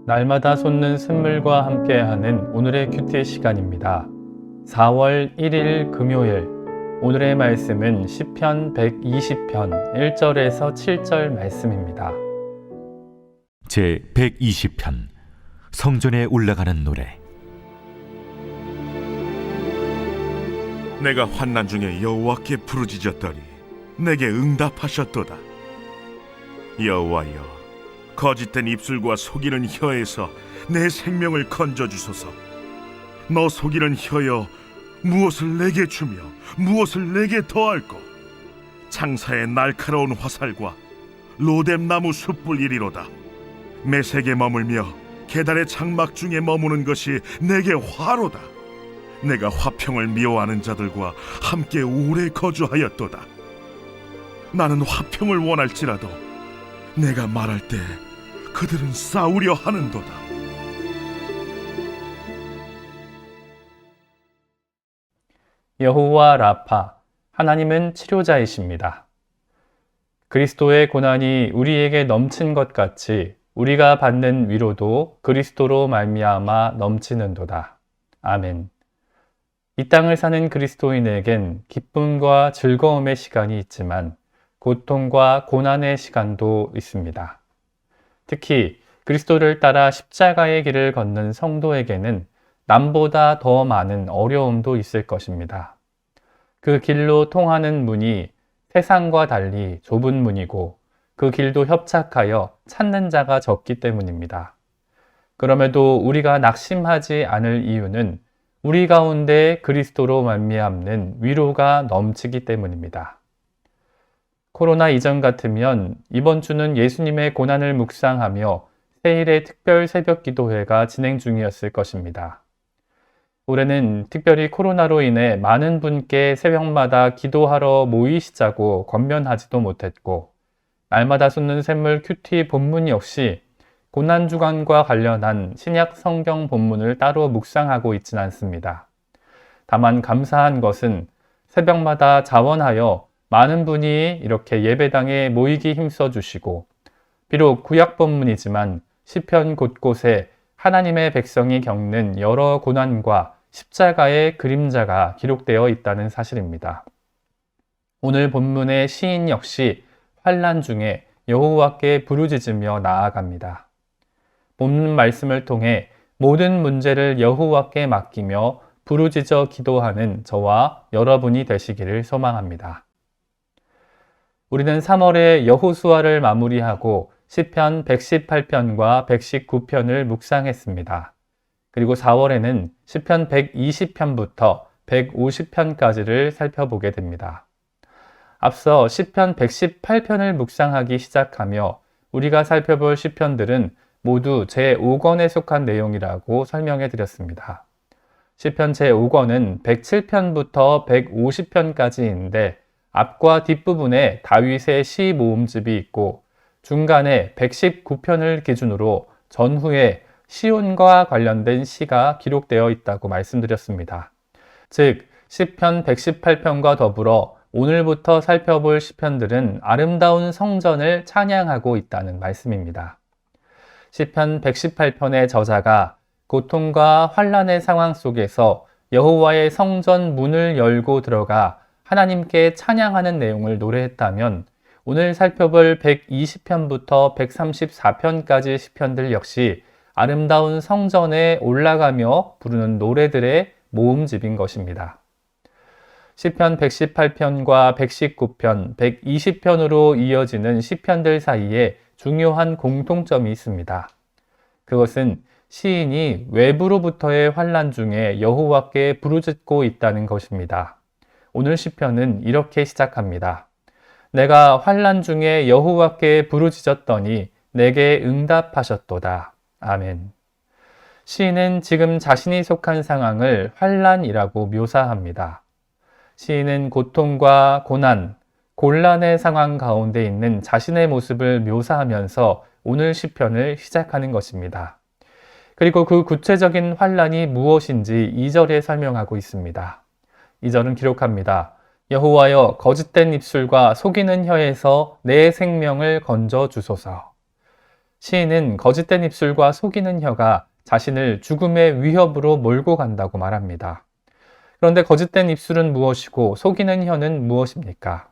날마다 솟는 샘물과 함께하는 오늘의 큐티 시간입니다. 4월 1일 금요일, 오늘의 말씀은 시편 120편 1절에서 7절 말씀입니다. 제 120편 성전에 올라가는 노래. 내가 환난 중에 여호와께 부르짖었더니 내게 응답하셨도다. 여호와여, 거짓된 입술과 속이는 혀에서 내 생명을 건져주소서. 너 속이는 혀여, 무엇을 내게 주며 무엇을 내게 더할꼬? 창사의 날카로운 화살과 로뎀나무 숯불이리로다. 메색에 머물며 계달의 장막 중에 머무는 것이 내게 화로다. 내가 화평을 미워하는 자들과 함께 오래 거주하였도다. 나는 화평을 원할지라도 내가 말할 때 그들은 싸우려 하는도다. 여호와 라파, 하나님은 치료자이십니다. 그리스도의 고난이 우리에게 넘친 것 같이 우리가 받는 위로도 그리스도로 말미암아 넘치는도다. 아멘. 이 땅을 사는 그리스도인에겐 기쁨과 즐거움의 시간이 있지만 고통과 고난의 시간도 있습니다. 특히 그리스도를 따라 십자가의 길을 걷는 성도에게는 남보다 더 많은 어려움도 있을 것입니다. 그 길로 통하는 문이 세상과 달리 좁은 문이고 그 길도 협착하여 찾는 자가 적기 때문입니다. 그럼에도 우리가 낙심하지 않을 이유는 우리 가운데 그리스도로 말미암는 위로가 넘치기 때문입니다. 코로나 이전 같으면 이번 주는 예수님의 고난을 묵상하며 세일의 특별 새벽 기도회가 진행 중이었을 것입니다. 올해는 특별히 코로나로 인해 많은 분께 새벽마다 기도하러 모이시자고 권면하지도 못했고, 날마다 솟는 샘물 큐티 본문 역시 고난주간과 관련한 신약 성경 본문을 따로 묵상하고 있진 않습니다. 다만 감사한 것은 새벽마다 자원하여 많은 분이 이렇게 예배당에 모이기 힘써주시고, 비록 구약 본문이지만 시편 곳곳에 하나님의 백성이 겪는 여러 고난과 십자가의 그림자가 기록되어 있다는 사실입니다. 오늘 본문의 시인 역시 환난 중에 여호와께 부르짖으며 나아갑니다. 본문 말씀을 통해 모든 문제를 여호와께 맡기며 부르짖어 기도하는 저와 여러분이 되시기를 소망합니다. 우리는 3월에 여호수아를 마무리하고 시편 118편과 119편을 묵상했습니다. 그리고 4월에는 시편 120편부터 150편까지를 살펴보게 됩니다. 앞서 시편 118편을 묵상하기 시작하며 우리가 살펴볼 시편들은 모두 제5권에 속한 내용이라고 설명해 드렸습니다. 시편 제5권은 107편부터 150편까지인데 앞과 뒷부분에 다윗의 시 모음집이 있고 중간에 119편을 기준으로 전후에 시온과 관련된 시가 기록되어 있다고 말씀드렸습니다. 즉, 시편 118편과 더불어 오늘부터 살펴볼 시편들은 아름다운 성전을 찬양하고 있다는 말씀입니다. 시편 118편의 저자가 고통과 환난의 상황 속에서 여호와의 성전 문을 열고 들어가 하나님께 찬양하는 내용을 노래했다면 오늘 살펴볼 120편부터 134편까지 시편들 역시 아름다운 성전에 올라가며 부르는 노래들의 모음집인 것입니다. 시편 118편과 119편, 120편으로 이어지는 시편들 사이에 중요한 공통점이 있습니다. 그것은 시인이 외부로부터의 환난 중에 여호와께 부르짖고 있다는 것입니다. 오늘 시편은 이렇게 시작합니다. 내가 환난 중에 여호와께 부르짖었더니 내게 응답하셨도다. 아멘. 시인은 지금 자신이 속한 상황을 환난이라고 묘사합니다. 시인은 고통과 고난, 곤란의 상황 가운데 있는 자신의 모습을 묘사하면서 오늘 시편을 시작하는 것입니다. 그리고 그 구체적인 환난이 무엇인지 2절에 설명하고 있습니다. 2절은 기록합니다. 여호와여, 거짓된 입술과 속이는 혀에서 내 생명을 건져 주소서. 시인은 거짓된 입술과 속이는 혀가 자신을 죽음의 위협으로 몰고 간다고 말합니다. 그런데 거짓된 입술은 무엇이고 속이는 혀는 무엇입니까?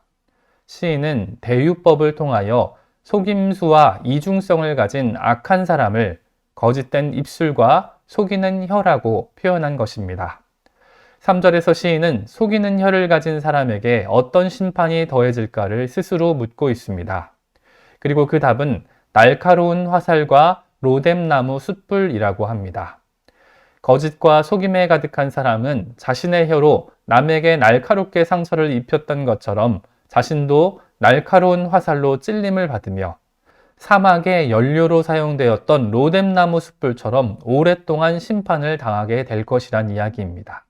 시인은 대유법을 통하여 속임수와 이중성을 가진 악한 사람을 거짓된 입술과 속이는 혀라고 표현한 것입니다. 3절에서 시인은 속이는 혀를 가진 사람에게 어떤 심판이 더해질까를 스스로 묻고 있습니다. 그리고 그 답은 날카로운 화살과 로뎀나무 숯불이라고 합니다. 거짓과 속임에 가득한 사람은 자신의 혀로 남에게 날카롭게 상처를 입혔던 것처럼 자신도 날카로운 화살로 찔림을 받으며 사막의 연료로 사용되었던 로뎀나무 숯불처럼 오랫동안 심판을 당하게 될 것이란 이야기입니다.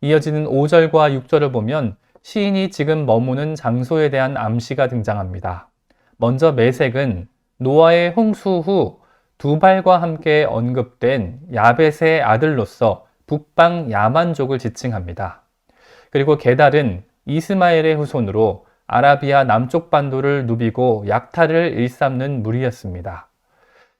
이어지는 5절과 6절을 보면 시인이 지금 머무는 장소에 대한 암시가 등장합니다. 먼저 메색은 노아의 홍수 후 두발과 함께 언급된 야벳의 아들로서 북방 야만족을 지칭합니다. 그리고 게달은 이스마엘의 후손으로 아라비아 남쪽 반도를 누비고 약탈을 일삼는 무리였습니다.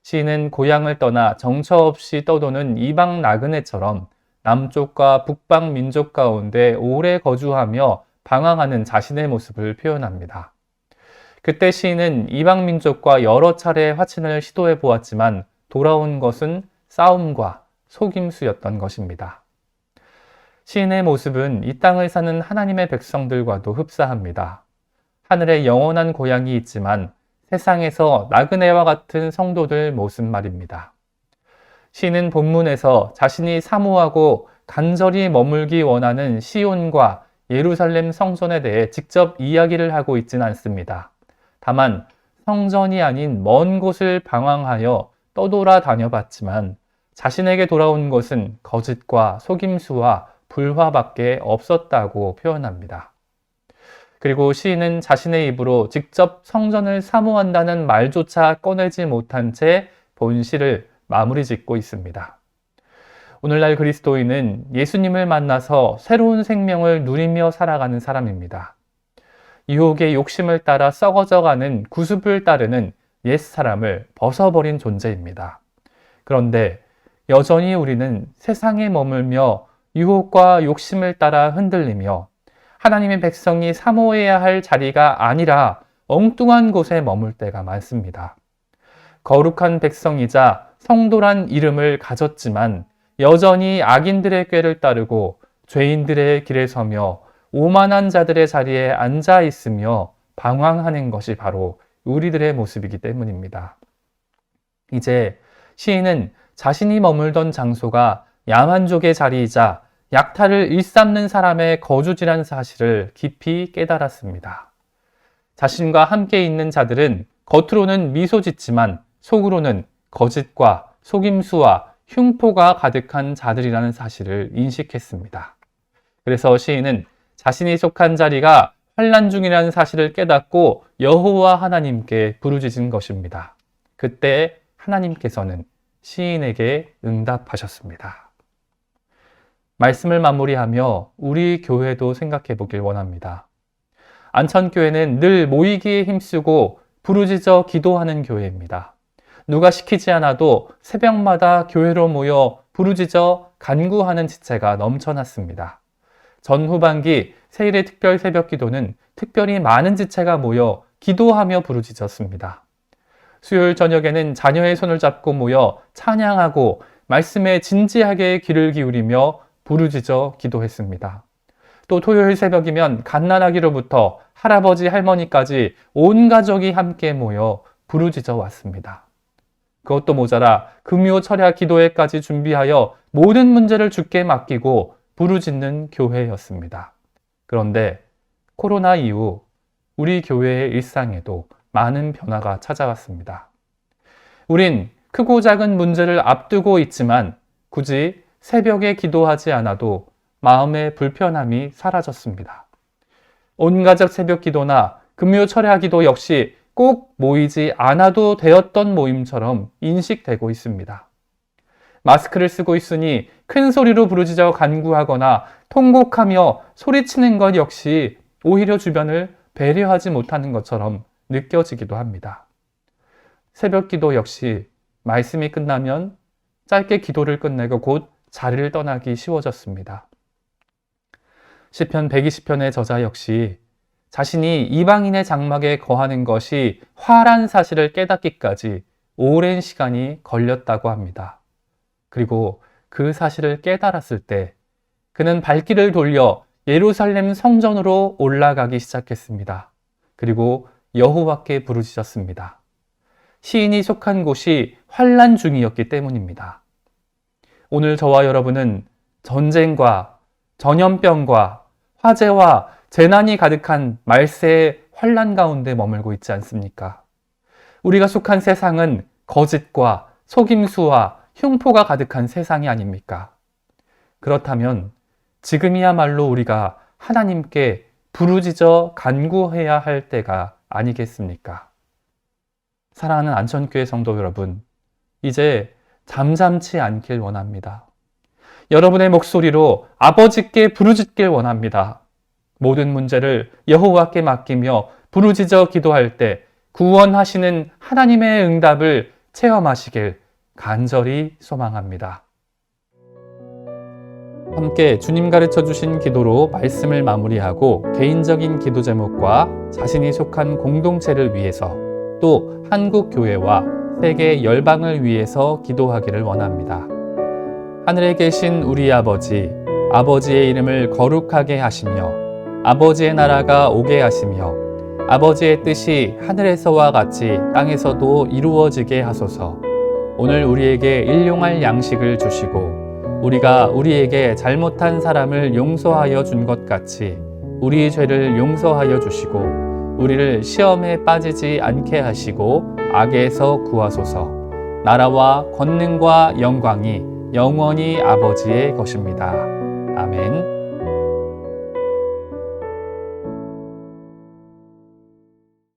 시인은 고향을 떠나 정처 없이 떠도는 이방 나그네처럼 남쪽과 북방 민족 가운데 오래 거주하며 방황하는 자신의 모습을 표현합니다. 그때 시인은 이방 민족과 여러 차례 화친을 시도해 보았지만 돌아온 것은 싸움과 속임수였던 것입니다. 시인의 모습은 이 땅을 사는 하나님의 백성들과도 흡사합니다. 하늘에 영원한 고향이 있지만 세상에서 나그네와 같은 성도들 모습 말입니다. 시인은 본문에서 자신이 사모하고 간절히 머물기 원하는 시온과 예루살렘 성전에 대해 직접 이야기를 하고 있지는 않습니다. 다만 성전이 아닌 먼 곳을 방황하여 떠돌아 다녀봤지만 자신에게 돌아온 것은 거짓과 속임수와 불화밖에 없었다고 표현합니다. 그리고 시인은 자신의 입으로 직접 성전을 사모한다는 말조차 꺼내지 못한 채 본시를 마무리 짓고 있습니다. 오늘날 그리스도인은 예수님을 만나서 새로운 생명을 누리며 살아가는 사람입니다. 유혹의 욕심을 따라 썩어져가는 구습을 따르는 옛사람을 벗어버린 존재입니다. 그런데 여전히 우리는 세상에 머물며 유혹과 욕심을 따라 흔들리며 하나님의 백성이 사모해야 할 자리가 아니라 엉뚱한 곳에 머물 때가 많습니다. 거룩한 백성이자 성도란 이름을 가졌지만 여전히 악인들의 꾀를 따르고 죄인들의 길에 서며 오만한 자들의 자리에 앉아 있으며 방황하는 것이 바로 우리들의 모습이기 때문입니다. 이제 시인은 자신이 머물던 장소가 야만족의 자리이자 약탈을 일삼는 사람의 거주지라는 사실을 깊이 깨달았습니다. 자신과 함께 있는 자들은 겉으로는 미소 짓지만 속으로는 거짓과 속임수와 흉포가 가득한 자들이라는 사실을 인식했습니다. 그래서 시인은 자신이 속한 자리가 환난 중이라는 사실을 깨닫고 여호와 하나님께 부르짖은 것입니다. 그때 하나님께서는 시인에게 응답하셨습니다. 말씀을 마무리하며 우리 교회도 생각해 보길 원합니다. 안천교회는 늘 모이기에 힘쓰고 부르짖어 기도하는 교회입니다. 누가 시키지 않아도 새벽마다 교회로 모여 부르짖어 간구하는 지체가 넘쳐났습니다. 전 후반기 세일의 특별 새벽 기도는 특별히 많은 지체가 모여 기도하며 부르짖었습니다. 수요일 저녁에는 자녀의 손을 잡고 모여 찬양하고 말씀에 진지하게 귀를 기울이며 부르짖어 기도했습니다. 또 토요일 새벽이면 갓난아기로부터 할아버지 할머니까지 온 가족이 함께 모여 부르짖어 왔습니다. 그것도 모자라 금요 철야 기도회까지 준비하여 모든 문제를 주께 맡기고 부르짖는 교회였습니다. 그런데 코로나 이후 우리 교회의 일상에도 많은 변화가 찾아왔습니다. 우린 크고 작은 문제를 앞두고 있지만 굳이 새벽에 기도하지 않아도 마음의 불편함이 사라졌습니다. 온가족 새벽 기도나 금요 철야 기도 역시 꼭 모이지 않아도 되었던 모임처럼 인식되고 있습니다. 마스크를 쓰고 있으니 큰 소리로 부르짖어 간구하거나 통곡하며 소리치는 것 역시 오히려 주변을 배려하지 못하는 것처럼 느껴지기도 합니다. 새벽 기도 역시 말씀이 끝나면 짧게 기도를 끝내고 곧 자리를 떠나기 쉬워졌습니다. 시편 120편의 저자 역시 자신이 이방인의 장막에 거하는 것이 화란 사실을 깨닫기까지 오랜 시간이 걸렸다고 합니다. 그리고 그 사실을 깨달았을 때 그는 발길을 돌려 예루살렘 성전으로 올라가기 시작했습니다. 그리고 여호와께 부르짖었습니다. 시인이 속한 곳이 환난 중이었기 때문입니다. 오늘 저와 여러분은 전쟁과 전염병과 화재와 재난이 가득한 말세의 환난 가운데 머물고 있지 않습니까? 우리가 속한 세상은 거짓과 속임수와 흉포가 가득한 세상이 아닙니까? 그렇다면 지금이야말로 우리가 하나님께 부르짖어 간구해야 할 때가 아니겠습니까? 사랑하는 안천교회 성도 여러분, 이제 잠잠치 않길 원합니다. 여러분의 목소리로 아버지께 부르짖길 원합니다. 모든 문제를 여호와께 맡기며 부르짖어 기도할 때 구원하시는 하나님의 응답을 체험하시길 간절히 소망합니다. 함께 주님 가르쳐 주신 기도로 말씀을 마무리하고 개인적인 기도 제목과 자신이 속한 공동체를 위해서 또 한국 교회와 세계 열방을 위해서 기도하기를 원합니다. 하늘에 계신 우리 아버지, 아버지의 이름을 거룩하게 하시며 아버지의 나라가 오게 하시며 아버지의 뜻이 하늘에서와 같이 땅에서도 이루어지게 하소서. 오늘 우리에게 일용할 양식을 주시고 우리가 우리에게 잘못한 사람을 용서하여 준 것 같이 우리 죄를 용서하여 주시고 우리를 시험에 빠지지 않게 하시고 악에서 구하소서. 나라와 권능과 영광이 영원히 아버지의 것입니다. 아멘.